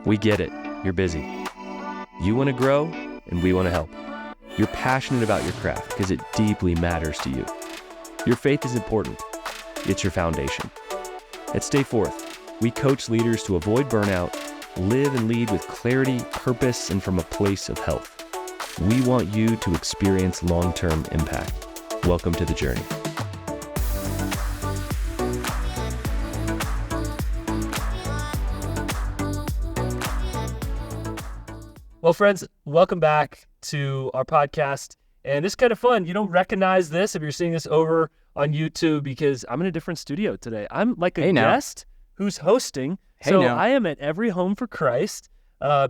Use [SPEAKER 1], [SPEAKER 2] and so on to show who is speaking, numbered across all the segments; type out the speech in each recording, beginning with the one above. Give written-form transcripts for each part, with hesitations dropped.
[SPEAKER 1] We get it. You're busy. You want to grow, and we want to help. You're passionate about your craft because it deeply matters to you. Your faith is important. It's your foundation. At Stay Forth, we coach leaders to avoid burnout, live and lead with clarity, purpose, and from a place of health. We want you to experience long-term impact. Welcome to the journey. Well, friends, welcome back to our podcast. And it's kind of fun. You don't recognize this if you're seeing this over on YouTube because I'm in a different studio today. I'm like a guest who's hosting. I am at Every Home for Christ,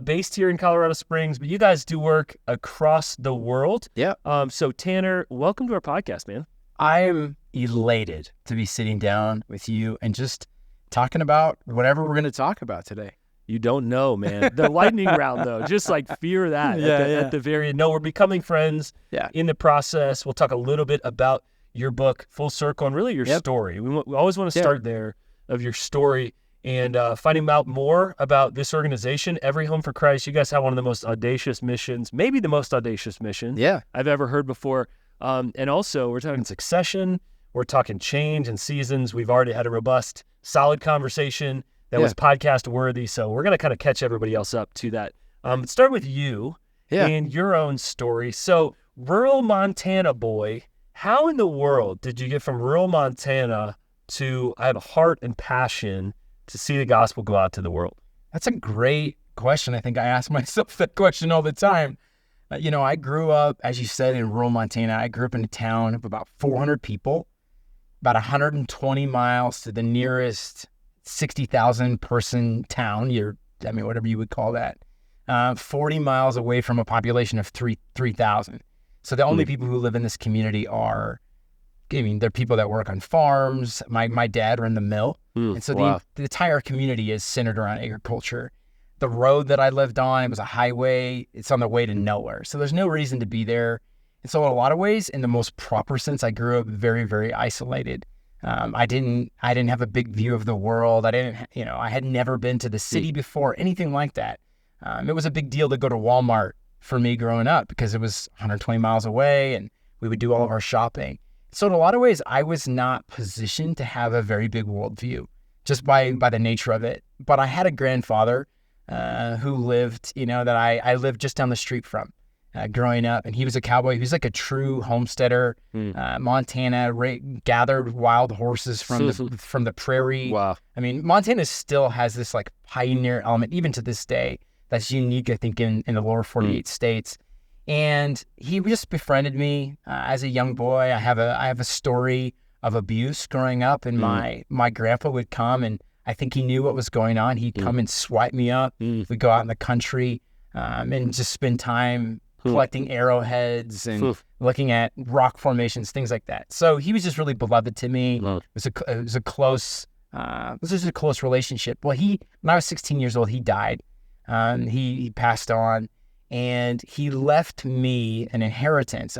[SPEAKER 1] based here in Colorado Springs, but you guys do work across the world.
[SPEAKER 2] Yeah.
[SPEAKER 1] So Tanner, welcome to our podcast, man.
[SPEAKER 2] I am elated to be sitting down with you and just talking about whatever we're going to talk about today.
[SPEAKER 1] You don't know, man. The lightning round, though, just like fear that at the very end. No, we're becoming friends in the process. We'll talk a little bit about your book, Full Circle, and really your story. We always want to start there of your story and finding out more about this organization, Every Home for Christ. You guys have one of the most audacious missions, maybe the most audacious mission I've ever heard before. And also, we're talking succession. We're talking change and seasons. We've already had a robust, solid conversation that was podcast worthy. So we're going to kind of catch everybody else up to that. Start with you and your own story. So rural Montana boy, how in the world did you get from rural Montana to I have a heart and passion to see the gospel go out to the world?
[SPEAKER 2] That's a great question. I think I ask myself that question all the time. I grew up, as you said, in rural Montana. I grew up in a town of about 400 people, about 120 miles to the nearest 60,000 person town, whatever you would call that, 40 miles away from a population of 3,000. So the only people who live in this community they're people that work on farms. My dad ran the mill. And so the entire community is centered around agriculture. The road that I lived on, it was a highway. It's on the way to nowhere. So there's no reason to be there. And so in a lot of ways, in the most proper sense, I grew up very, very isolated. I didn't have a big view of the world. I had never been to the city before, anything like that. It was a big deal to go to Walmart for me growing up because it was 120 miles away and we would do all of our shopping. So in a lot of ways, I was not positioned to have a very big worldview just by the nature of it. But I had a grandfather who lived, that I lived just down the street from. Growing up, and he was a cowboy. He was like a true homesteader. Montana gathered wild horses from the prairie.
[SPEAKER 1] Wow.
[SPEAKER 2] I mean, Montana still has this like pioneer element, even to this day, that's unique, I think, in the lower 48 states. And he just befriended me as a young boy. I have a story of abuse growing up, and my grandpa would come, and I think he knew what was going on. He'd come and swipe me up. We'd go out in the country and just spend time collecting arrowheads and looking at rock formations, things like that. So he was just really beloved to me. It was a close relationship. Well, when I was 16 years old, he died. He passed on, and he left me an inheritance.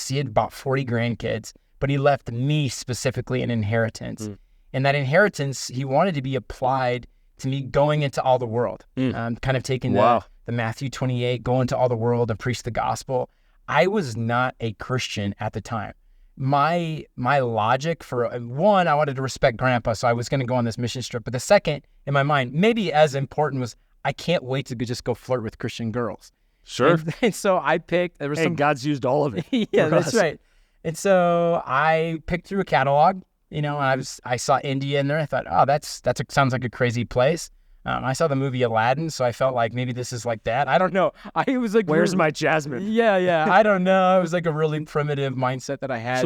[SPEAKER 2] He had about 40 grandkids, but he left me specifically an inheritance. And that inheritance, he wanted to be applied to me going into all the world, kind of taking the Matthew 28, go into all the world and preach the gospel. I was not a Christian at the time. My logic for one, I wanted to respect Grandpa, so I was going to go on this mission trip. But the second, in my mind, maybe as important, was I can't wait to just go flirt with Christian girls.
[SPEAKER 1] Sure.
[SPEAKER 2] And so I picked.
[SPEAKER 1] God's used all of it.
[SPEAKER 2] Yeah, that's right. And so I picked through a catalog. And I saw India in there. I thought, that sounds like a crazy place. I saw the movie Aladdin, so I felt like maybe this is like that. I don't know. It was like,
[SPEAKER 1] where's my Jasmine?
[SPEAKER 2] Yeah. I don't know. It was like a really primitive mindset that I had.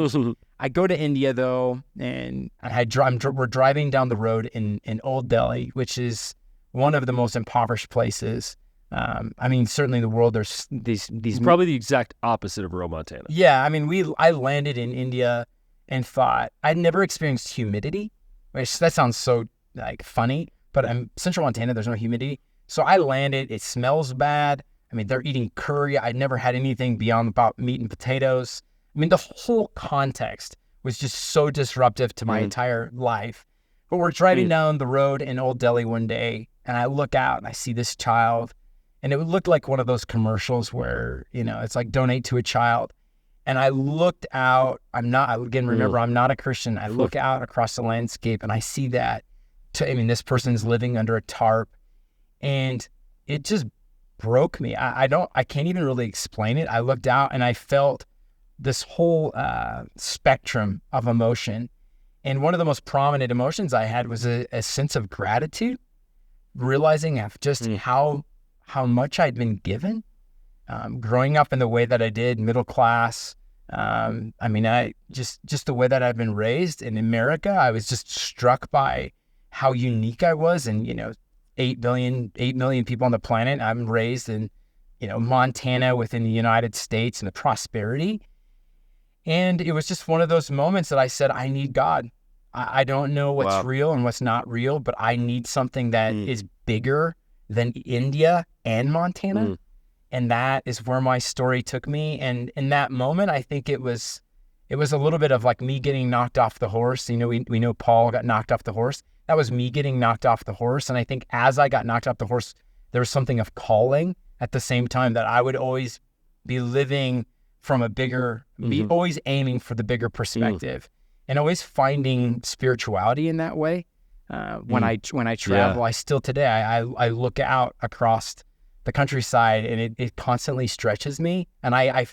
[SPEAKER 2] I go to India though, and we're driving down the road in Old Delhi, which is one of the most impoverished places. Certainly in the world, there's these
[SPEAKER 1] probably the exact opposite of rural Montana.
[SPEAKER 2] Yeah, I landed in India and thought I'd never experienced humidity, which that sounds so like funny. But Central Montana, there's no humidity. So I landed, it smells bad. They're eating curry. I'd never had anything beyond about meat and potatoes. The whole context was just so disruptive to my entire life. But we're driving down the road in Old Delhi one day, and I look out and I see this child, and it would look like one of those commercials where, it's like donate to a child. And I looked out, I'm not a Christian. I look out across the landscape and I see that, this person's living under a tarp, and it just broke me. I can't even really explain it. I looked out and I felt this whole spectrum of emotion. And one of the most prominent emotions I had was a sense of gratitude, realizing just how much I'd been given, growing up in the way that I did, middle class. I just the way that I've been raised in America, I was just struck by how unique I was. And, 8 million people on the planet. I'm raised in, Montana within the United States, and the prosperity. And it was just one of those moments that I said, I need God. I don't know what's real and what's not real, but I need something that is bigger than India and Montana. And that is where my story took me. And in that moment, I think it was a little bit of like me getting knocked off the horse. We know Paul got knocked off the horse. That was me getting knocked off the horse. And I think as I got knocked off the horse, there was something of calling at the same time, that I would always be living from a bigger, be always aiming for the bigger perspective, and always finding spirituality in that way. When I travel, I still today, I look out across the countryside, and it constantly stretches me, and I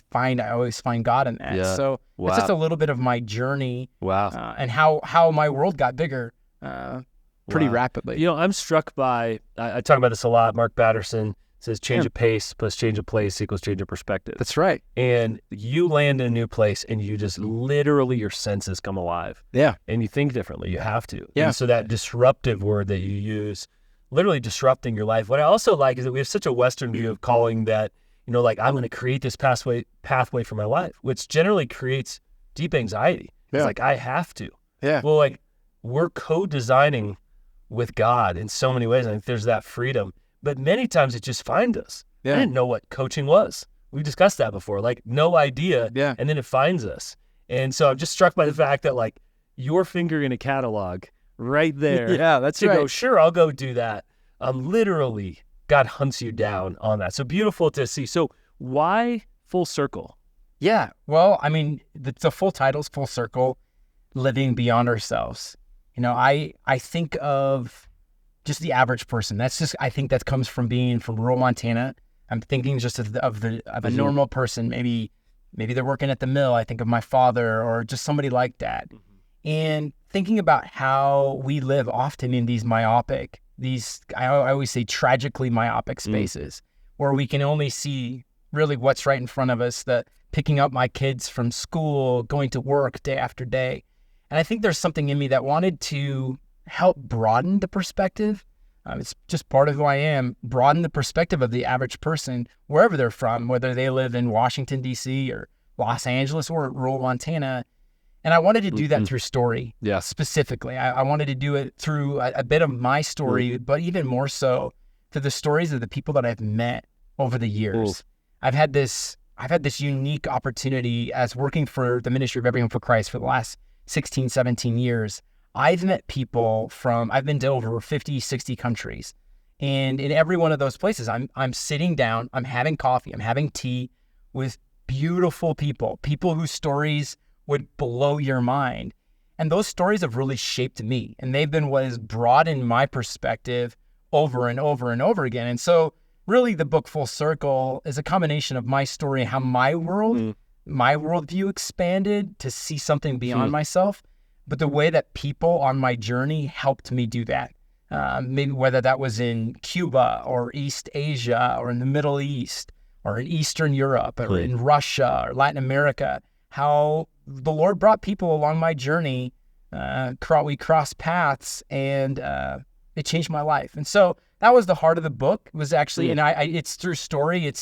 [SPEAKER 2] always find God in that. Yeah. So it's just a little bit of my journey. And how my world got bigger pretty rapidly.
[SPEAKER 1] I'm struck by, I talk about this a lot. Mark Batterson says change of pace plus change of place equals change of perspective.
[SPEAKER 2] That's right.
[SPEAKER 1] And you land in a new place, and you just literally, your senses come alive.
[SPEAKER 2] Yeah.
[SPEAKER 1] And you think differently. You have to.
[SPEAKER 2] Yeah.
[SPEAKER 1] And so that disruptive word that you use, literally disrupting your life. What I also like is that we have such a Western view of calling that, like, I'm going to create this pathway for my life, which generally creates deep anxiety. Yeah. It's like, I have to.
[SPEAKER 2] Yeah.
[SPEAKER 1] Well, like, we're co-designing with God in so many ways. I think there's that freedom. But many times it just finds us. Yeah. I didn't know what coaching was. We discussed that before, like no idea.
[SPEAKER 2] Yeah.
[SPEAKER 1] And then it finds us. And so I'm just struck by the fact that like your finger in a catalog right there.
[SPEAKER 2] Yeah, that's right.
[SPEAKER 1] To go, sure, I'll go do that. Literally, God hunts you down on that. So beautiful to see. So why Full Circle?
[SPEAKER 2] Yeah. Well, the full title's Full Circle, Living Beyond Ourselves. I think of just the average person. I think that comes from being from rural Montana. I'm thinking just of a normal person. Maybe they're working at the mill. I think of my father, or just somebody like that. And thinking about how we live often in these myopic, I always say tragically myopic spaces, where we can only see really what's right in front of us, that picking up my kids from school, going to work day after day. And I think there's something in me that wanted to help broaden the perspective. It's just part of who I am, broaden the perspective of the average person, wherever they're from, whether they live in Washington, D.C. or Los Angeles or rural Montana. And I wanted to do that through story, specifically. I wanted to do it through a bit of my story, but even more so through the stories of the people that I've met over the years. I've had this unique opportunity as working for the Ministry of Everyone for Christ for the last 16, 17 years. I've met people I've been to over 50, 60 countries. And in every one of those places, I'm sitting down, I'm having coffee, I'm having tea with beautiful people whose stories would blow your mind. And those stories have really shaped me. And they've been what has broadened my perspective over and over and over again. And so really the book Full Circle is a combination of my story, how my worldview expanded to see something beyond myself, but the way that people on my journey helped me do that. Maybe whether that was in Cuba or East Asia or in the Middle East or in Eastern Europe or in Russia or Latin America, how the Lord brought people along my journey. We crossed paths, and it changed my life. And so that was the heart of the book. It was actually, and it's through story.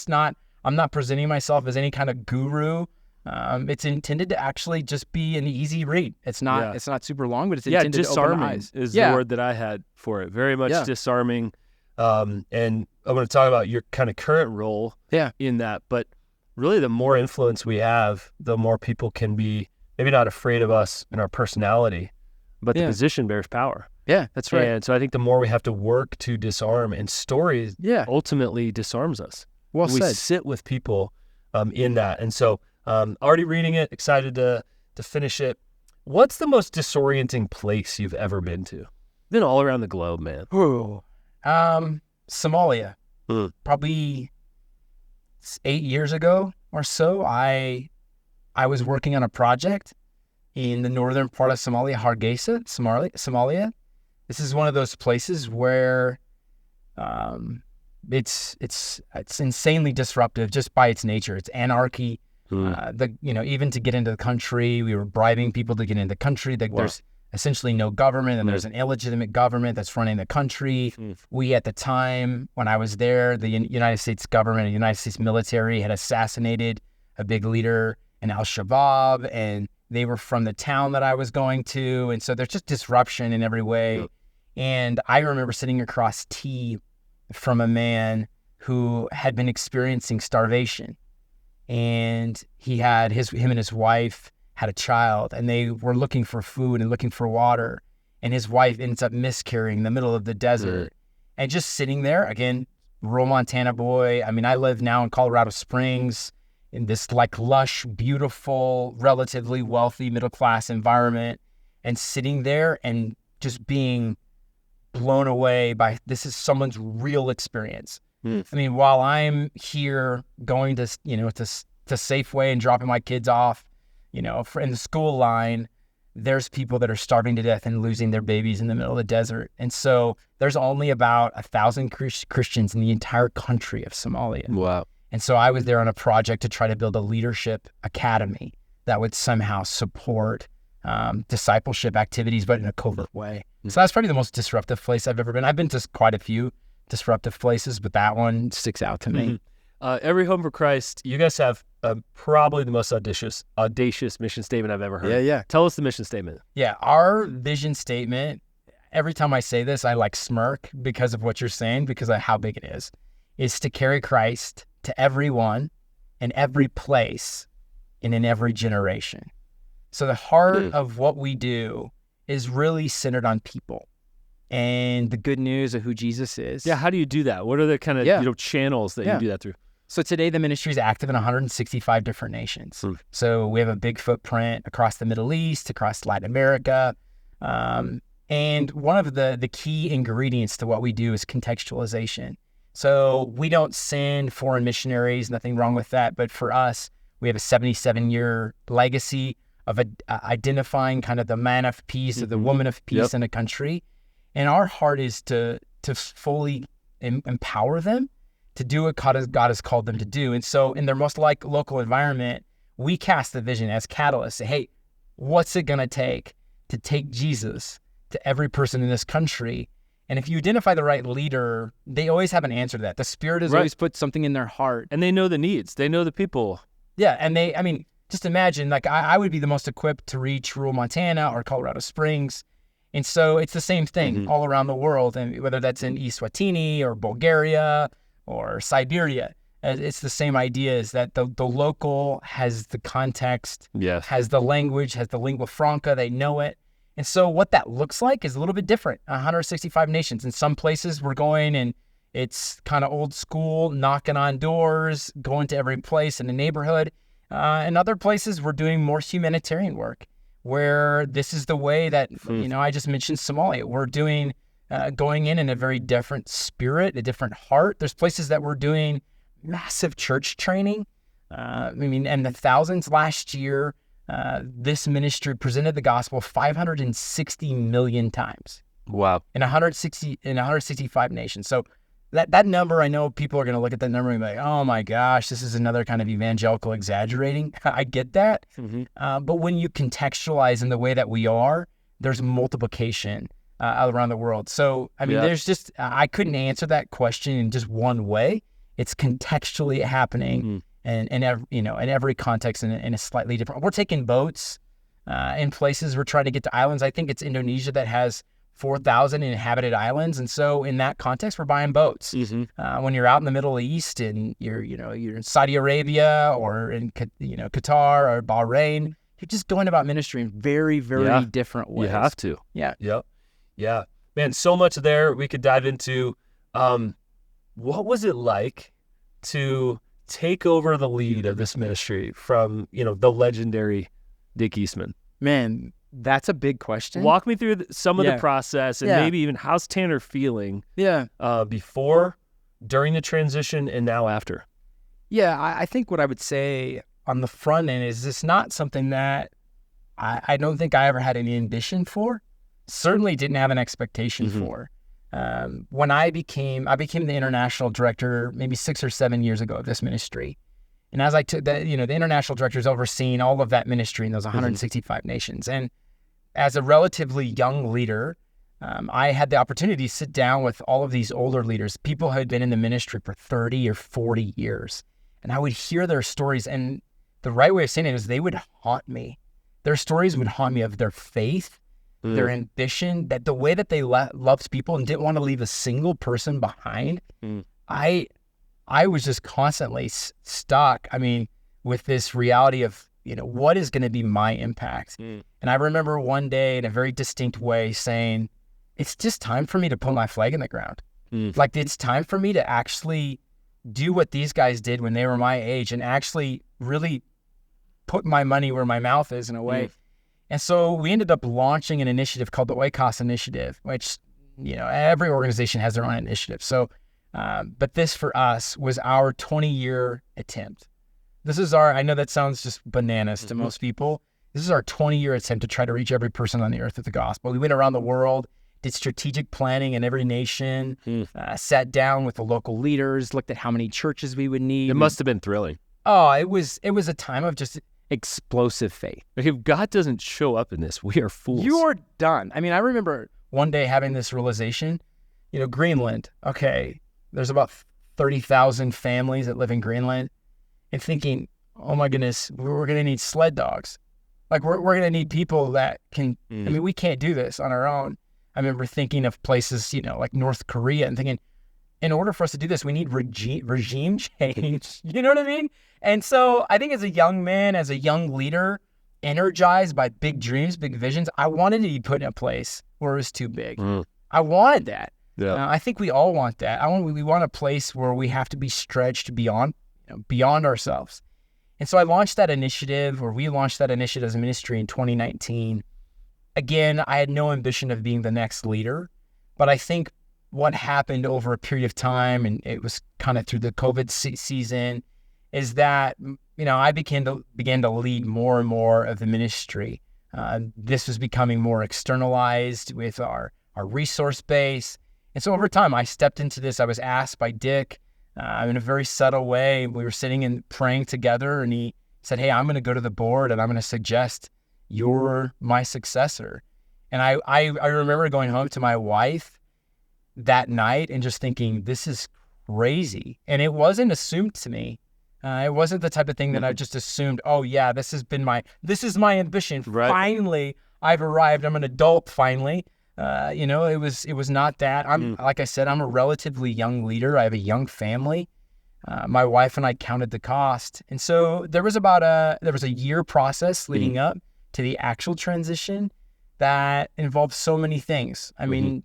[SPEAKER 2] I'm not presenting myself as any kind of guru. It's intended to actually just be an easy read. It's not super long, but it's intended to open eyes.
[SPEAKER 1] Is the word that I had for it. Very much disarming. And I want to talk about your kind of current role in that. But really, the more influence we have, the more people can be maybe not afraid of us and our personality, but the position bears power.
[SPEAKER 2] Yeah, that's right.
[SPEAKER 1] And so I think the more we have to work to disarm, and stories ultimately disarms us.
[SPEAKER 2] Well said.
[SPEAKER 1] We sit with people in that. And so already reading it, excited to finish it. What's the most disorienting place you've ever been to? Been all around the globe, man.
[SPEAKER 2] Ooh. Somalia. Probably 8 years ago or so, I was working on a project in the northern part of Somalia, Hargeisa, Somalia. This is one of those places where it's insanely disruptive just by its nature. It's anarchy. Even to get into the country, we were bribing people to get into the country. There's essentially no government, and there's an illegitimate government that's running the country. We, at the time when I was there, the United States government, the United States military had assassinated a big leader in Al-Shabaab, and they were from the town that I was going to. And so there's just disruption in every way. And I remember sitting across tea from a man who had been experiencing starvation. And him and his wife had a child, and they were looking for food and looking for water. And his wife ends up miscarrying in the middle of the desert. And just sitting there, again, rural Montana boy. I mean, I live now in Colorado Springs in this like lush, beautiful, relatively wealthy middle-class environment, and sitting there and just being blown away by this is someone's real experience. I mean, while I'm here going to Safeway and dropping my kids off, in the school line, there's people that are starving to death and losing their babies in the middle of the desert. And so there's only about 1,000 Christians in the entire country of Somalia.
[SPEAKER 1] Wow. And
[SPEAKER 2] so I was there on a project to try to build a leadership academy that would somehow support discipleship activities, but in a covert way. So that's probably the most disruptive place I've ever been. I've been to quite a few disruptive places, but that one sticks out to me.
[SPEAKER 1] Every Home for Christ, you guys have probably the most audacious mission statement I've ever heard.
[SPEAKER 2] Yeah.
[SPEAKER 1] Tell us the mission statement.
[SPEAKER 2] Yeah, our vision statement, every time I say this, I smirk because of what you're saying, because of how big it is to carry Christ to everyone in every place and in every generation. So the heart of what we do is really centered on people and the good news of who Jesus is.
[SPEAKER 1] Yeah, how do you do that? What are the kind of channels that you do that through?
[SPEAKER 2] So today the ministry is active in 165 different nations. So we have a big footprint across the Middle East, across Latin America. And one of the key ingredients to what we do is contextualization. So we don't send foreign missionaries, nothing wrong with that. But for us, we have a 77-year legacy of identifying kind of the man of peace or the woman of peace in a country. And our heart is to fully empower them to do what God has called them to do. And so in their most local environment, we cast the vision as catalysts. Say, hey, what's it going to take Jesus to every person in this country? And if you identify the right leader, they always have an answer to that. The Spirit has always put something in their heart.
[SPEAKER 1] And they know the needs. They know the people.
[SPEAKER 2] Yeah, and just imagine, I would be the most equipped to reach rural Montana or Colorado Springs. And so it's the same thing all around the world, and whether that's in Eswatini or Bulgaria or Siberia, it's the same idea, is that the local has the context, has the language, has the lingua franca, they know it. And so what that looks like is a little bit different. 165 nations. In some places we're going and it's kind of old school, knocking on doors, going to every place in the neighborhood. In other places we're doing more humanitarian work, where this is the way that, I just mentioned Somalia. We're doing, going in a very different spirit, a different heart. There's places that we're doing massive church training. And the thousands last year, this ministry presented the gospel 560 million times.
[SPEAKER 1] Wow.
[SPEAKER 2] In 165 nations. So that number, I know people are going to look at that number and be like, oh my gosh, this is another kind of evangelical exaggerating. I get that. But when you contextualize in the way that we are, there's multiplication around the world. So, there's just, I couldn't answer that question in just one way. It's contextually happening and in every context in a slightly different. We're taking boats in places. We're trying to get to islands. I think it's Indonesia that has 4,000 inhabited islands, and so in that context, we're buying boats. When you're out in the Middle East and you're in Saudi Arabia or in Qatar or Bahrain, you're just going about ministry in very, very different ways.
[SPEAKER 1] You have to.
[SPEAKER 2] Yeah.
[SPEAKER 1] Yep. Yeah. man, so much there we could dive into. What was it like to take over the lead of this ministry from, the legendary Dick Eastman?
[SPEAKER 2] Man, that's a big question.
[SPEAKER 1] Walk me through some of the process, and maybe even how's Tanner feeling before, during the transition, and now after?
[SPEAKER 2] Yeah, I think what I would say on the front end is it's not something that I don't think I ever had any ambition for. Certainly didn't have an expectation for. When I became the international director maybe 6 or 7 years ago of this ministry. And as I took that, the international director is overseeing all of that ministry in those 165 nations. And as a relatively young leader, I had the opportunity to sit down with all of these older leaders, people who had been in the ministry for 30 or 40 years. And I would hear their stories. And the right way of saying it is they would haunt me. Their stories would haunt me of their faith, their ambition, that the way that they loved people and didn't want to leave a single person behind. I was just constantly stuck, with this reality of, what is going to be my impact? And I remember one day in a very distinct way saying, it's just time for me to put my flag in the ground. Like, it's time for me to actually do what these guys did when they were my age and actually really put my money where my mouth is in a way. And so we ended up launching an initiative called the Oikos Initiative, which, every organization has their own initiative. So, but this for us was our 20-year attempt. This is I know that sounds just bananas to most people. This is our 20-year attempt to try to reach every person on the earth with the gospel. We went around the world, did strategic planning in every nation, sat down with the local leaders, looked at how many churches we would need.
[SPEAKER 1] It must have been thrilling.
[SPEAKER 2] Oh, it was a time of just explosive faith.
[SPEAKER 1] If God doesn't show up in this, we are fools.
[SPEAKER 2] You are done. I remember one day having this realization, Greenland, okay, there's about 30,000 families that live in Greenland, and thinking, oh my goodness, we're going to need sled dogs. Like, we're going to need people that can, we can't do this on our own. I remember thinking of places, like North Korea, and thinking, in order for us to do this, we need regime change. You know what I mean? And so I think as a young man, as a young leader, energized by big dreams, big visions, I wanted to be put in a place where it was too big. I wanted that. Yeah. I think we all want that. We want a place where we have to be stretched beyond ourselves. And so we launched that initiative as a ministry in 2019. Again, I had no ambition of being the next leader, but I think what happened over a period of time, and it was kind of through the COVID season, is that, I began to lead more and more of the ministry. This was becoming more externalized with our resource base. And so over time, I stepped into this. I was asked by Dick in a very subtle way. We were sitting and praying together, and he said, hey, I'm going to go to the board and I'm going to suggest you're my successor. And I remember going home to my wife that night and just thinking, this is crazy. And it wasn't assumed to me. It wasn't the type of thing that I just assumed, oh yeah, this is my ambition. Right. Finally, I've arrived. I'm an adult finally. It was not that. Like I said, I'm a relatively young leader. I have a young family. My wife and I counted the cost. And so there was a year process leading up to the actual transition that involved so many things.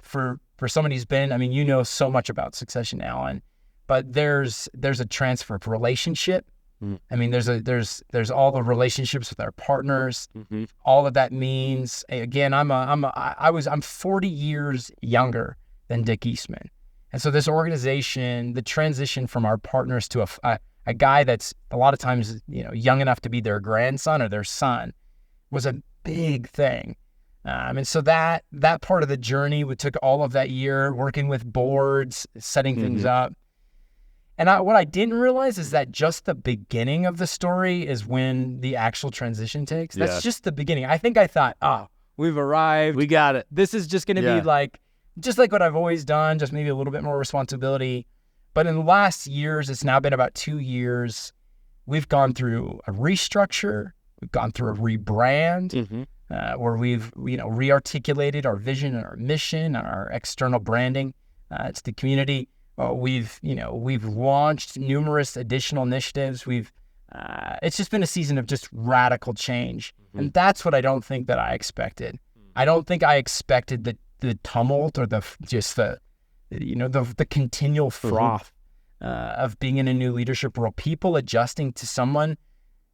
[SPEAKER 2] For somebody who's been, so much about succession, Alan, but there's a transfer of relationship. There's all the relationships with our partners. All of that means, again, I'm 40 years younger than Dick Eastman. And so this organization, the transition from our partners to a guy that's a lot of times, young enough to be their grandson or their son, was a big thing. And so that part of the journey, we took all of that year working with boards, setting things up. And what I didn't realize is that just the beginning of the story is when the actual transition takes. That's just the beginning. I think I thought, we've arrived.
[SPEAKER 1] We got it.
[SPEAKER 2] This is just going to be just like what I've always done, just maybe a little bit more responsibility. But in the last years, it's now been about 2 years, we've gone through a restructure. We've gone through a rebrand where we've, re-articulated our vision and our mission and our external branding to the community. We've launched numerous additional initiatives. It's just been a season of just radical change. And that's what I don't think that I expected. I don't think I expected tumult or the continual froth of being in a new leadership role, people adjusting to someone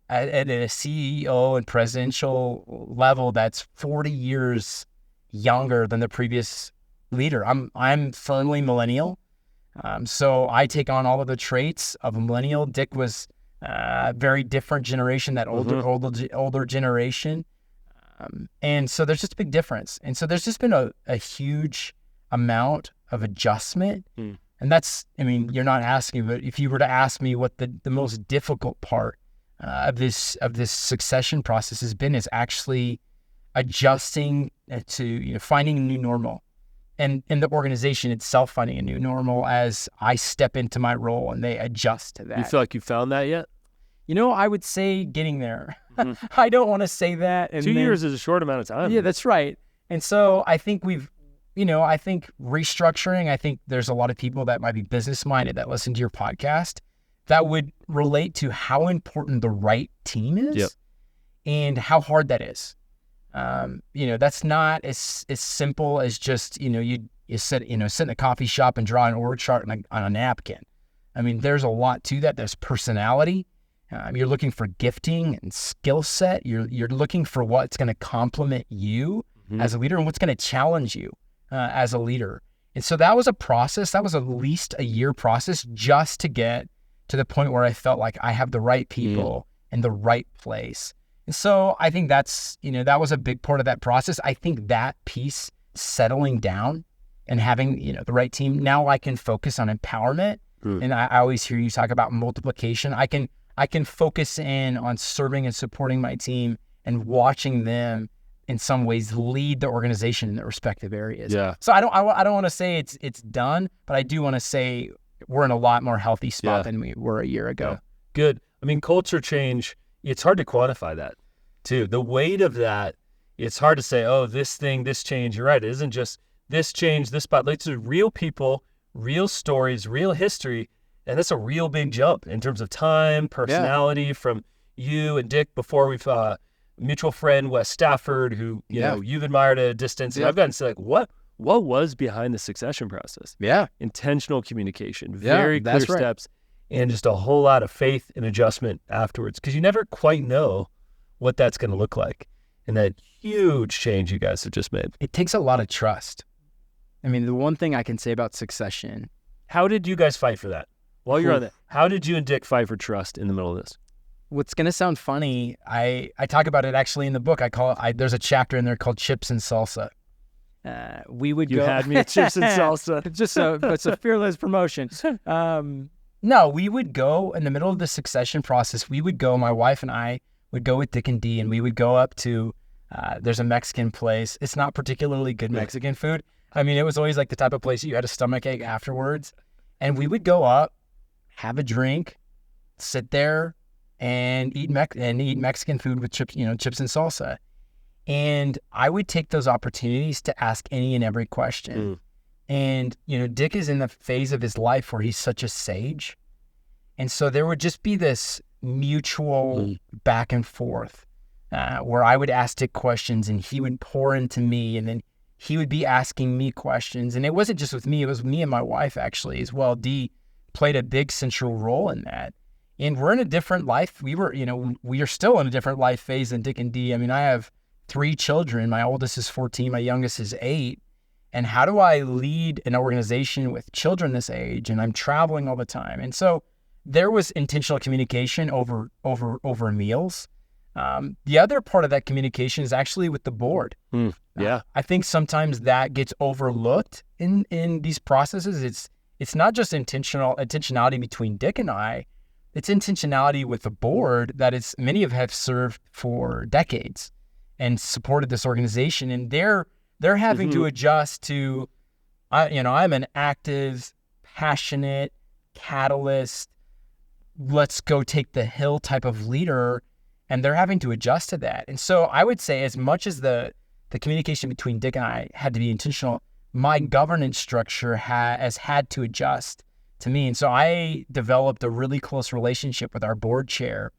[SPEAKER 2] at a CEO and presidential level that's 40 years younger than the previous leader. I'm firmly millennial, so I take on all of the traits of a millennial. Dick was a very different generation, that older generation, and so there's just a big difference. And so there's just been a huge amount of adjustment, and that's, I mean, you're not asking, but if you were to ask me what the most difficult part of this succession process has been, is actually adjusting to finding a new normal, and the organization itself finding a new normal as I step into my role and they adjust to that.
[SPEAKER 1] You feel like you found that yet?
[SPEAKER 2] I would say getting there. I don't want to say that. And
[SPEAKER 1] 2 years is a short amount of time.
[SPEAKER 2] Yeah, that's right. And so I think I think restructuring, I think there's a lot of people that might be business-minded that listen to your podcast that would relate to how important the right team is and how hard that is. That's not as simple as just, you sit in a coffee shop and draw an org chart on a napkin. I mean, there's a lot to that. There's personality. You're looking for gifting and skill set. You're looking for what's going to complement you as a leader and what's going to challenge you as a leader. And so that was a process. That was at least a year process just to get to the point where I felt like I have the right people in the right place. And so I think that's, that was a big part of that process. I think that piece settling down and having, the right team, now I can focus on empowerment. And I always hear you talk about multiplication. I can focus in on serving and supporting my team and watching them in some ways lead the organization in their respective areas.
[SPEAKER 1] Yeah.
[SPEAKER 2] So I don't want to say it's done, but I do want to say we're in a lot more healthy spot than we were a year ago.
[SPEAKER 1] Yeah. Good. I mean, culture change, it's hard to quantify that too. The weight of that, it's hard to say, oh, this change, you're right. It isn't just this change, this spot. It's real people, real stories, real history. And that's a real big jump in terms of time, personality from you and Dick before we've mutual friend, Wes Stafford, who, you've admired at a distance. And I've gotten to say, like, what was behind the succession process?
[SPEAKER 2] Yeah.
[SPEAKER 1] Intentional communication, very clear
[SPEAKER 2] right.
[SPEAKER 1] steps, and just a whole lot of faith and adjustment afterwards. Because you never quite know what that's going to look like. And that huge change you guys have just made.
[SPEAKER 2] It takes a lot of trust. I mean, the one thing I can say about succession.
[SPEAKER 1] How did you guys fight for that? While you're on that, how did you and Dick fight for trust in the middle of this?
[SPEAKER 2] What's going to sound funny, I talk about it actually in the book. There's a chapter in there called Chips and Salsa.
[SPEAKER 1] You had me at Chips and Salsa.
[SPEAKER 2] It's a fearless promotion. No, we would go in the middle of the succession process. My wife and I would go with Dick and Dee, and we would go up to, there's a Mexican place. It's not particularly good Mexican food. I mean, it was always like the type of place you had a stomachache afterwards. And we would go up, have a drink, sit there, and eat Mexican food with chips and salsa. And I would take those opportunities to ask any and every question. And, Dick is in the phase of his life where he's such a sage. And so there would just be this mutual back and forth where I would ask Dick questions and he would pour into me, and then he would be asking me questions. And it wasn't just with me, it was me and my wife actually as well. Dee played a big central role in that. And we're in a different life. We are still in a different life phase than Dick and Dee. I mean, I have 3 children. My oldest is 14, my youngest is 8. And how do I lead an organization with children this age? And I'm traveling all the time. And so there was intentional communication over meals. The other part of that communication is actually with the board.
[SPEAKER 1] I
[SPEAKER 2] think sometimes that gets overlooked in these processes. It's not just intentionality between Dick and I. It's intentionality with the board that many have served for decades and supported this organization, and they're having to adjust to, I'm an active, passionate, catalyst, let's go take the hill type of leader, and they're having to adjust to that. And so I would say, as much as the communication between Dick and I had to be intentional, my governance structure has had to adjust to me. And so I developed a really close relationship with our board chair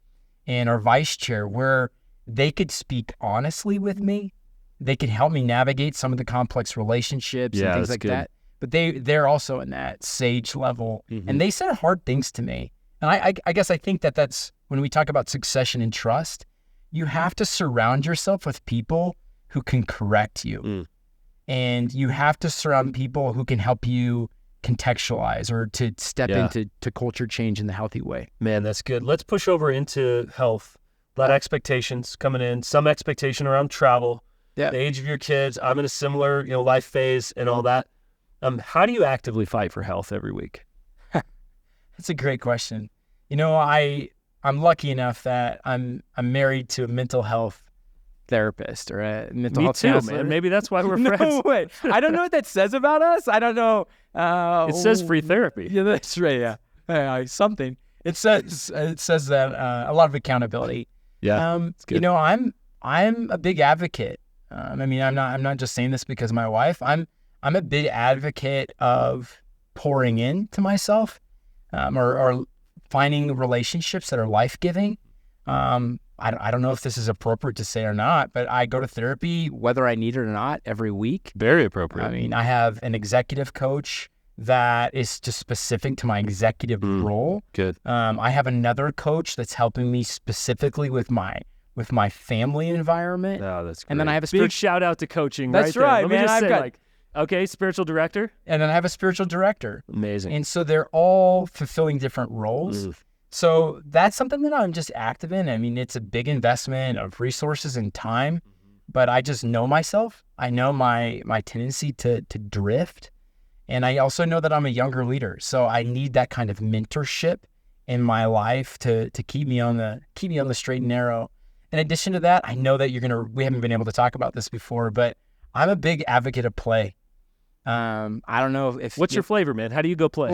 [SPEAKER 2] and our vice chair where they could speak honestly with me They can help me navigate some of the complex relationships and things like that. But they're also in that sage level, and they said hard things to me. And I guess I think that's when we talk about succession and trust, you have to surround yourself with people who can correct you. And you have to surround people who can help you contextualize or to step into culture change in the healthy way.
[SPEAKER 1] Man, that's good. Let's push over into health. A lot of expectations coming in, some expectation around travel, the age of your kids. I'm in a similar, life phase and all that. How do you actively fight for health every week?
[SPEAKER 2] That's a great question. I'm lucky enough that I'm married to a mental health therapist or a mental health counselor.
[SPEAKER 1] Man. Maybe that's why we're friends.
[SPEAKER 2] No way. I don't know what that says about us. I don't know.
[SPEAKER 1] It says free therapy.
[SPEAKER 2] Yeah, that's right. Yeah, something. It says that a lot of accountability.
[SPEAKER 1] Yeah, it's good.
[SPEAKER 2] I'm a big advocate. I'm not just saying this because of my wife. I'm a big advocate of pouring into myself, or finding relationships that are life-giving. I don't know if this is appropriate to say or not, but I go to therapy whether I need it or not every week.
[SPEAKER 1] Very appropriate.
[SPEAKER 2] I have an executive coach that is just specific to my executive role.
[SPEAKER 1] Good.
[SPEAKER 2] I have another coach that's helping me specifically with my family environment.
[SPEAKER 1] Oh, that's great.
[SPEAKER 2] And then I have a
[SPEAKER 1] big shout out to coaching.
[SPEAKER 2] That's
[SPEAKER 1] right,
[SPEAKER 2] right, man.
[SPEAKER 1] Let me just say, spiritual director.
[SPEAKER 2] And then I have a spiritual director.
[SPEAKER 1] Amazing.
[SPEAKER 2] And so they're all fulfilling different roles. So that's something that I'm just active in. It's a big investment of resources and time, but I just know myself. I know my tendency to drift. And I also know that I'm a younger leader. So I need that kind of mentorship in my life to keep me on the straight and narrow. In addition to that, I know that we haven't been able to talk about this before, but I'm a big advocate of play. I don't know if
[SPEAKER 1] what's your flavor, man? How do you go play?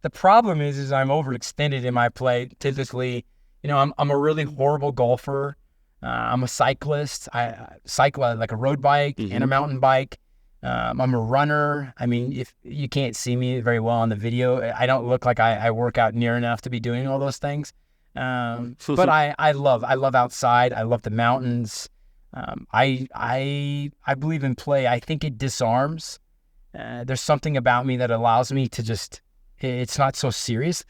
[SPEAKER 2] The problem is I'm overextended in my play. Typically, I'm a really horrible golfer. I'm a cyclist. I cycle like a road bike and a mountain bike. I'm a runner. If you can't see me very well on the video, I don't look like I work out near enough to be doing all those things. But I love outside. I love the mountains. I believe in play. I think it disarms. There's something about me that allows me to it's not so serious.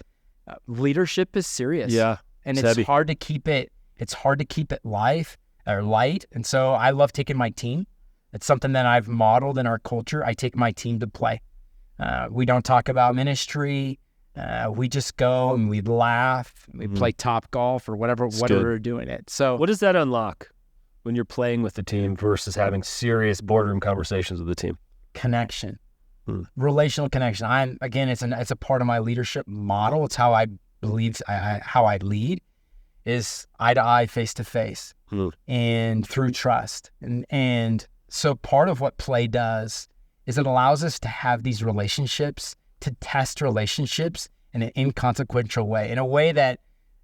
[SPEAKER 2] Leadership is serious.
[SPEAKER 1] Yeah.
[SPEAKER 2] And it's hard to keep it light. And so I love taking my team. It's something that I've modeled in our culture. I take my team to play. We don't talk about ministry. We just go and we laugh. We play top golf or whatever we're doing it. So
[SPEAKER 1] what does that unlock when you're playing with the team versus having serious boardroom conversations with the team?
[SPEAKER 2] Connection, relational connection. It's a part of my leadership model. It's how I believe how I lead is eye to eye, face to face, and through trust. And so part of what play does is it allows us to have these relationships, to test relationships in an inconsequential way, in a way that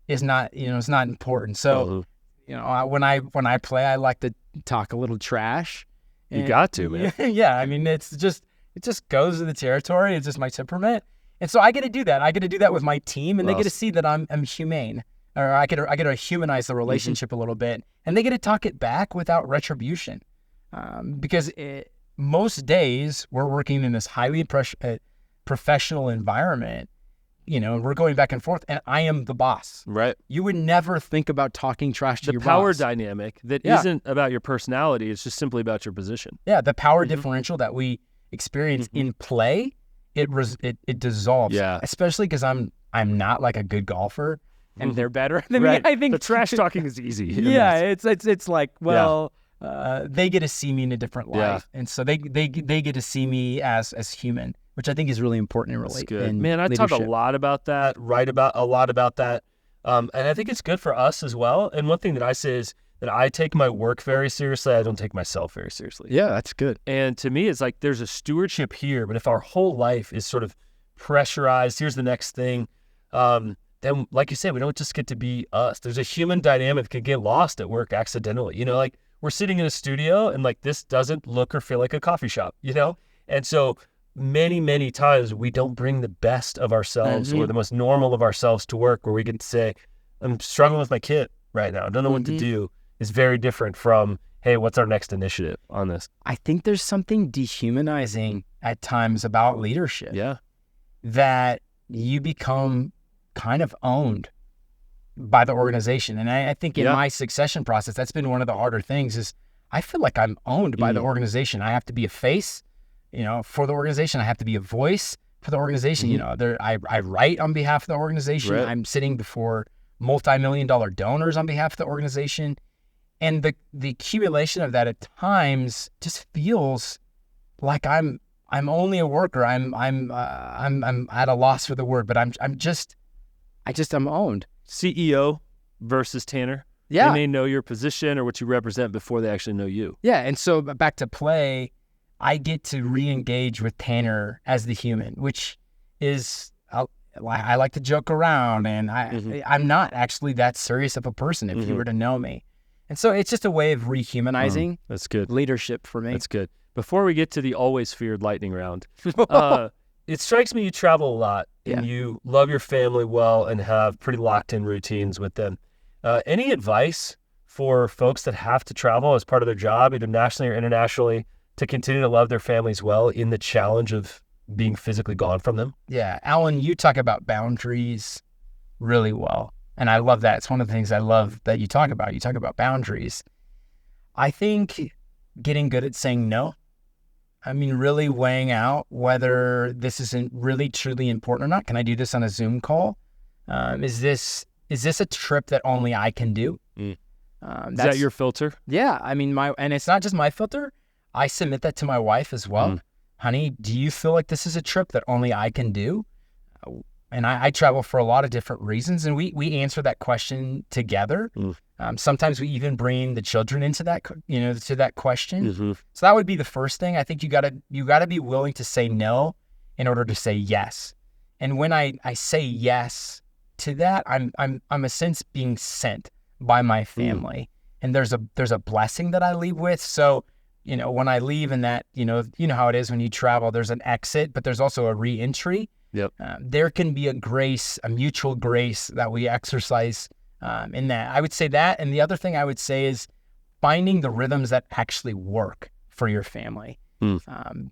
[SPEAKER 2] is not, it's not important. So, when I play, I like to talk a little trash.
[SPEAKER 1] You got to, man.
[SPEAKER 2] Yeah. It just goes with the territory. It's just my temperament. And so I get to do that. I get to do that with my team, and they get to see that I'm humane, or I get to humanize the relationship a little bit, and they get to talk it back without retribution. Because most days we're working in this highly professional environment, we're going back and forth, and I am the boss.
[SPEAKER 1] Right.
[SPEAKER 2] You would never think about talking trash to your boss.
[SPEAKER 1] The power dynamic that isn't about your personality. It's just simply about your position.
[SPEAKER 2] Yeah. The power differential that we experience in play, it dissolves.
[SPEAKER 1] Yeah.
[SPEAKER 2] Especially because I'm not like a good golfer, and they're better than me.
[SPEAKER 1] Right.
[SPEAKER 2] I think
[SPEAKER 1] the trash talking is easy.
[SPEAKER 2] Yeah. It's like, they get to see me in a different light, and so they get to see me as human, which I think is really important in relationship.
[SPEAKER 1] Man, I talk a lot about that, write about a lot about that, and I think it's good for us as well. And one thing that I say is that I take my work very seriously. I don't take myself very seriously.
[SPEAKER 2] Yeah, that's good.
[SPEAKER 1] And to me, it's like there's a stewardship here, but if our whole life is sort of pressurized, here's the next thing, then like you said, we don't just get to be us. There's a human dynamic that can get lost at work accidentally. Like we're sitting in a studio and like this doesn't look or feel like a coffee shop, And so many, many times we don't bring the best of ourselves or the most normal of ourselves to work, where we can say, I'm struggling with my kid right now. I don't know what to do. is very different from, hey, what's our next initiative on this?
[SPEAKER 2] I think there's something dehumanizing at times about leadership.
[SPEAKER 1] Yeah.
[SPEAKER 2] That you become kind of owned by the organization. And I think in my succession process, that's been one of the harder things is I feel like I'm owned by the organization. I have to be a face, for the organization. I have to be a voice for the organization. I write on behalf of the organization. Right. I'm sitting before multi-million-dollar donors on behalf of the organization. And the accumulation of that at times just feels like I'm only a worker. I'm at a loss for the word, but I'm owned.
[SPEAKER 1] CEO versus Tanner.
[SPEAKER 2] Yeah.
[SPEAKER 1] They may know your position or what you represent before they actually know you.
[SPEAKER 2] Yeah. And so back to play, I get to re-engage with Tanner as the human, which is, I like to joke around, and I'm not actually that serious of a person if you were to know me. And so it's just a way of rehumanizing
[SPEAKER 1] that's good.
[SPEAKER 2] Leadership for me.
[SPEAKER 1] That's good. Before we get to the always feared lightning round, it strikes me you travel a lot and you love your family well and have pretty locked in routines with them. Any advice for folks that have to travel as part of their job, either nationally or internationally, to continue to love their families well in the challenge of being physically gone from them?
[SPEAKER 2] Yeah. Alan, you talk about boundaries really well. And I love that. It's one of the things I love that you talk about. You talk about boundaries. I think getting good at saying no. I mean, really weighing out whether this isn't really truly important or not. Can I do this on a Zoom call? Is this a trip that only I can do?
[SPEAKER 1] Is that your filter?
[SPEAKER 2] Yeah. I mean, and it's not just my filter. I submit that to my wife as well. Honey, do you feel like this is a trip that only I can do? And I travel for a lot of different reasons, and we answer that question together. Sometimes we even bring the children into that, to that question. So that would be the first thing. I think you gotta be willing to say no in order to say yes. And when I say yes to that, I'm a sense being sent by my family, and there's a blessing that I leave with. So when I leave, and that you know how it is when you travel. There's an exit, but there's also a re-entry.
[SPEAKER 1] Yep.
[SPEAKER 2] There can be a mutual grace that we exercise in that. I would say that. And the other thing I would say is finding the rhythms that actually work for your family.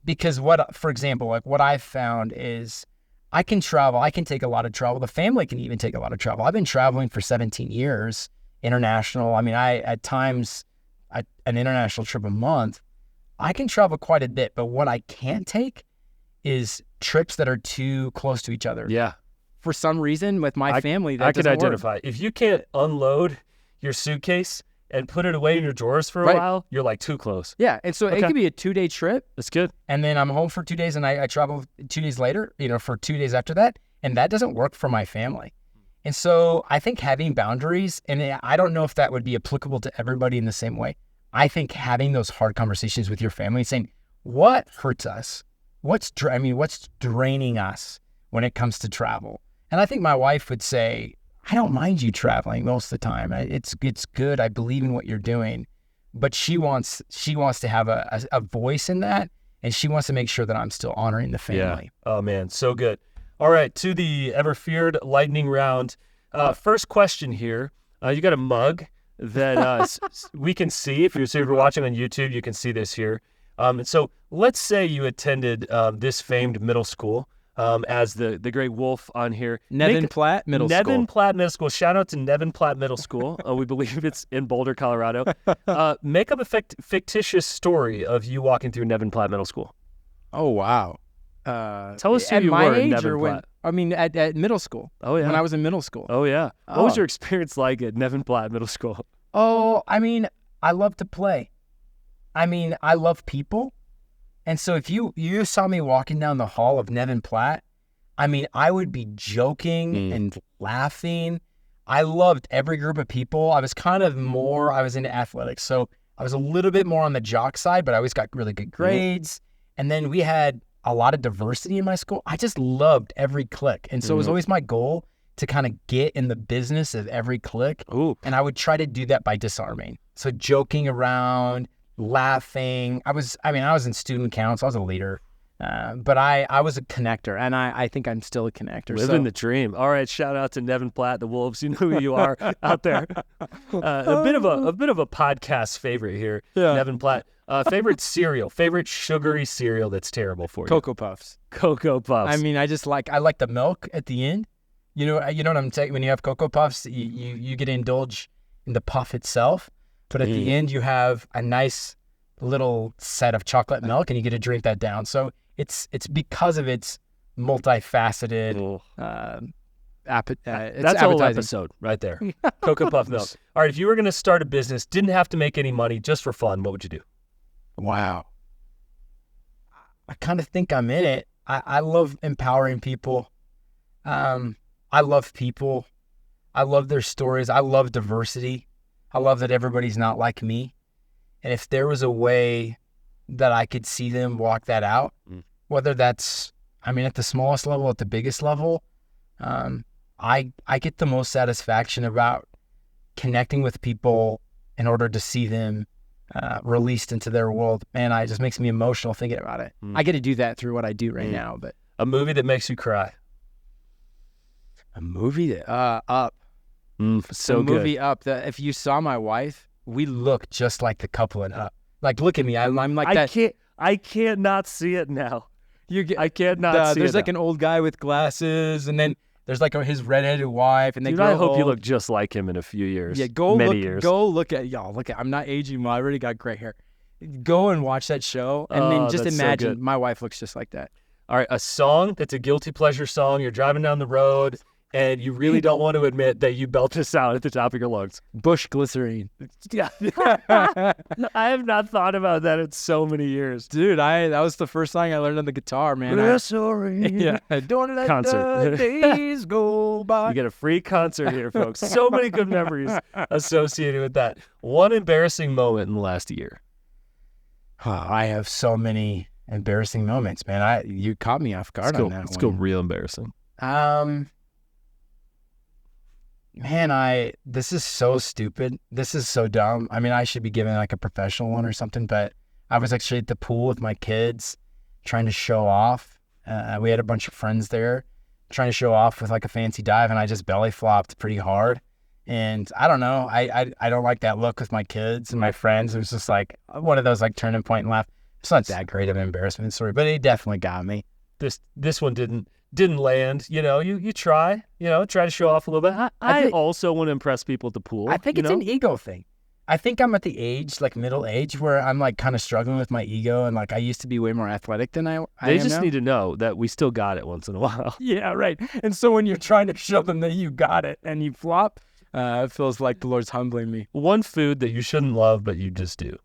[SPEAKER 2] Because for example, like what I've found is I can travel. I can take a lot of travel. The family can even take a lot of travel. I've been traveling for 17 years, international. I mean, at times, an international trip a month. I can travel quite a bit, but what I can't take is trips that are too close to each other.
[SPEAKER 1] Yeah.
[SPEAKER 2] For some reason, with my family, that
[SPEAKER 1] I could
[SPEAKER 2] doesn't
[SPEAKER 1] identify.
[SPEAKER 2] work.
[SPEAKER 1] If you can't unload your suitcase and put it away in your drawers for a while, you're like too close.
[SPEAKER 2] Yeah. And so it could be a 2-day trip.
[SPEAKER 1] That's good.
[SPEAKER 2] And then I'm home for 2 days, and I travel 2 days later, for 2 days after that. And that doesn't work for my family. And so I think having boundaries, and I don't know if that would be applicable to everybody in the same way. I think having those hard conversations with your family, saying, what hurts us? What's draining us when it comes to travel? And I think my wife would say, I don't mind you traveling most of the time. It's good. I believe in what you're doing. But she wants to have a voice in that, and she wants to make sure that I'm still honoring the family.
[SPEAKER 1] Yeah. Oh, man. So good. All right. To the ever-feared lightning round. First question here. You got a mug that we can see. If you're watching on YouTube, you can see this here. And so let's say you attended this famed middle school, as the great Wolf on here.
[SPEAKER 2] Nevin Platt Middle School.
[SPEAKER 1] Nevin Platt Middle School. Shout out to Nevin Platt Middle School. We believe it's in Boulder, Colorado. Make up a fictitious story of you walking through Nevin Platt Middle School.
[SPEAKER 2] Oh, wow.
[SPEAKER 1] Tell us who you were in Nevin Platt.
[SPEAKER 2] At middle school.
[SPEAKER 1] Oh, yeah.
[SPEAKER 2] When I was in middle school.
[SPEAKER 1] Oh, yeah. What was your experience like at Nevin Platt Middle School?
[SPEAKER 2] Oh, I mean, I love to play. I mean, I love people. And so if you saw me walking down the hall of Nevin Platt, I mean, I would be joking and laughing. I loved every group of people. I was into athletics. So I was a little bit more on the jock side, but I always got really good grades. And then we had a lot of diversity in my school. I just loved every clique. And so it was always my goal to kind of get in the business of every clique.
[SPEAKER 1] Ooh.
[SPEAKER 2] And I would try to do that by disarming. So joking around, laughing. I was in student council. I was a leader. But I was a connector, and I think I'm still a connector.
[SPEAKER 1] Living the dream. All right, shout out to Nevin Platt, the Wolves. You know who you are out there. A bit of a podcast favorite here, Nevin Platt. Favorite cereal, favorite sugary cereal that's terrible for you.
[SPEAKER 2] Cocoa Puffs.
[SPEAKER 1] Cocoa Puffs.
[SPEAKER 2] I mean, I like the milk at the end. You know what I'm saying? When you have Cocoa Puffs, you get to indulge in the puff itself, but at the end you have a nice little set of chocolate milk, and you get to drink that down. So it's because of its multifaceted.
[SPEAKER 1] That's a whole episode right there. Cocoa Puff milk. All right, if you were going to start a business, didn't have to make any money, just for fun, what would you do?
[SPEAKER 2] Wow. I kind of think I'm in it. I love empowering people. I love people. I love their stories. I love diversity. I love that everybody's not like me. And if there was a way that I could see them walk that out, whether that's, at the smallest level, at the biggest level, I get the most satisfaction about connecting with people in order to see them released into their world. Man, it just makes me emotional thinking about it. I get to do that through what I do right now. But
[SPEAKER 1] a movie that makes you cry.
[SPEAKER 2] A movie that Up.
[SPEAKER 1] So
[SPEAKER 2] good. Movie Up. That if you saw my wife, we look just like the couple in Up. Like, look at me. I'm like that.
[SPEAKER 1] I can't not see it now. I can't not see it.
[SPEAKER 2] There's like an old guy with glasses, and then there's like his redheaded wife, and they
[SPEAKER 1] I hope you look just like him in a few years.
[SPEAKER 2] Yeah, Go look at y'all. Look at. I'm not aging well. I already got gray hair. Go and watch that show, and then just imagine my wife looks just like that.
[SPEAKER 1] All right, a song that's a guilty pleasure song. You're driving down the road, and you really don't want to admit that you belt this out at the top of your lungs.
[SPEAKER 2] Bush Glycerine.
[SPEAKER 1] Yeah. I have not thought about that in so many years.
[SPEAKER 2] Dude, that was the first song I learned on the guitar, man.
[SPEAKER 1] Glycerine.
[SPEAKER 2] Yeah. Don't let the days go by.
[SPEAKER 1] You get a free concert here, folks. So many good memories associated with that. One embarrassing moment in the last year.
[SPEAKER 2] I have so many embarrassing moments, man. You caught me off guard on that one.
[SPEAKER 1] Let's go real embarrassing.
[SPEAKER 2] Man, this is so stupid. This is so dumb. I should be given like a professional one or something, but I was actually at the pool with my kids trying to show off. We had a bunch of friends there trying to show off with like a fancy dive, and I just belly flopped pretty hard. And I don't know. I don't like that look with my kids and my friends. It was just like one of those like turning point and laugh. It's not that great of an embarrassment story, but it definitely got me.
[SPEAKER 1] This one didn't land. You try to show off a little bit. I also want to impress people at the pool.
[SPEAKER 2] I think it's an ego thing. I think I'm at the age, like middle age, where I'm like kind of struggling with my ego, and like I used to be way more athletic than I am now.
[SPEAKER 1] They just need to know that we still got it once in a while.
[SPEAKER 2] Yeah, right. And so when you're trying to show them that you got it and you flop, it feels like the Lord's humbling me.
[SPEAKER 1] One food that you shouldn't love, but you just do.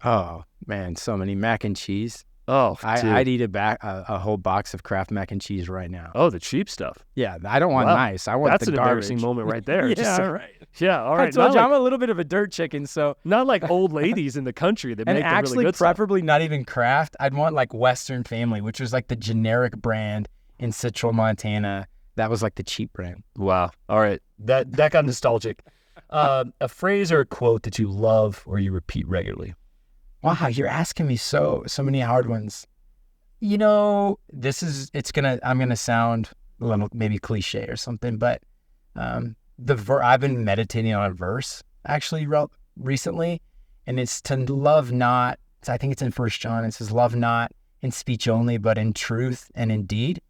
[SPEAKER 2] Oh, man, so many. Mac and cheese.
[SPEAKER 1] Oh,
[SPEAKER 2] I'd eat a whole box of Kraft mac and cheese right now.
[SPEAKER 1] Oh, the cheap stuff.
[SPEAKER 2] Yeah, I don't want nice. I want
[SPEAKER 1] that's
[SPEAKER 2] the
[SPEAKER 1] an
[SPEAKER 2] garbage.
[SPEAKER 1] Embarrassing moment right there.
[SPEAKER 2] Yeah, right.
[SPEAKER 1] Yeah, all right.
[SPEAKER 2] I told you, I'm a little bit of a dirt chicken, so
[SPEAKER 1] not like old ladies in the country that make the really good stuff.
[SPEAKER 2] And actually, preferably not even Kraft. I'd want like Western Family, which was like the generic brand in Central Montana. That was like the cheap brand.
[SPEAKER 1] Wow. All right, that got nostalgic. A phrase or a quote that you love or you repeat regularly.
[SPEAKER 2] Wow, you're asking me so many hard ones. I'm gonna sound a little maybe cliche or something, but I've been meditating on a verse actually recently, and it's to love not. I think it's in 1 John. It says, "Love not in speech only, but in truth and in deed."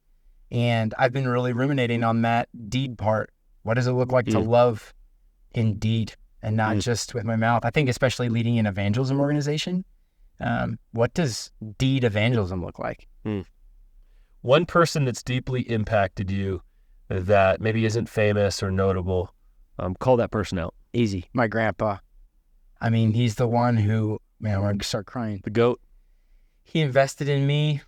[SPEAKER 2] And I've been really ruminating on that deed part. What does it look like to love in deed and not just with my mouth? I think especially leading an evangelism organization. What does deed evangelism look like?
[SPEAKER 1] One person that's deeply impacted you that maybe isn't famous or notable, call that person out.
[SPEAKER 2] Easy. My grandpa. He's the one who, man, I'm going to start crying.
[SPEAKER 1] The GOAT.
[SPEAKER 2] He invested in me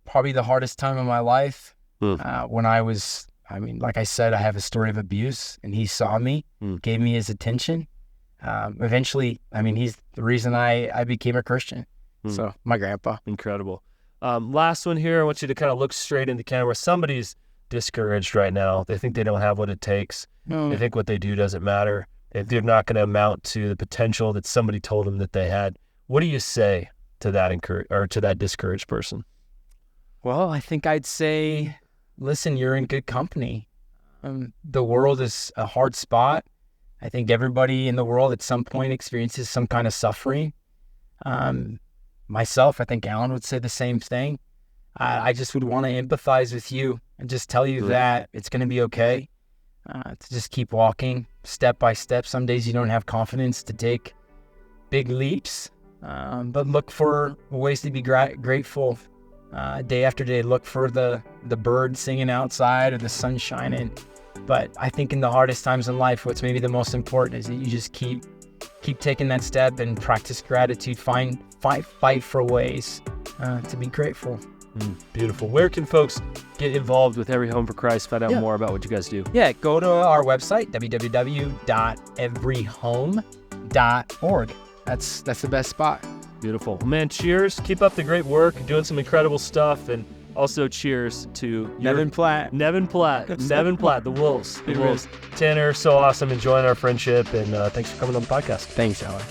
[SPEAKER 2] probably the hardest time of my life. When I was, like I said, I have a story of abuse, and he saw me, gave me his attention. Eventually, he's the reason I became a Christian. So my grandpa.
[SPEAKER 1] Incredible. Last one here. I want you to kind of look straight into camera. Somebody's discouraged right now. They think they don't have what it takes. They think what they do doesn't matter. They're not going to amount to the potential that somebody told them that they had. What do you say to that to that discouraged person?
[SPEAKER 2] Well, I think I'd say, listen, you're in good company. The world is a hard spot. I think everybody in the world at some point experiences some kind of suffering. Myself, I think Alan would say the same thing. I just would want to empathize with you and just tell you that it's going to be okay. To just keep walking step by step. Some days you don't have confidence to take big leaps, but look for ways to be grateful. Day after day, look for the birds singing outside or the sun shining. But I think in the hardest times in life, what's maybe the most important is that you just keep taking that step and practice gratitude. Fight for ways to be grateful.
[SPEAKER 1] Beautiful. Where can folks get involved with Every Home for Christ, find out more about what you guys do?
[SPEAKER 2] Yeah, go to our website, www.everyhome.org. That's the best spot.
[SPEAKER 1] Beautiful. Well, man, cheers. Keep up the great work, doing some incredible stuff, and also cheers to
[SPEAKER 2] Nevin Platt,
[SPEAKER 1] the Wolves. Tanner, so awesome, enjoying our friendship, and thanks for coming on the podcast.
[SPEAKER 2] Thanks, Alan.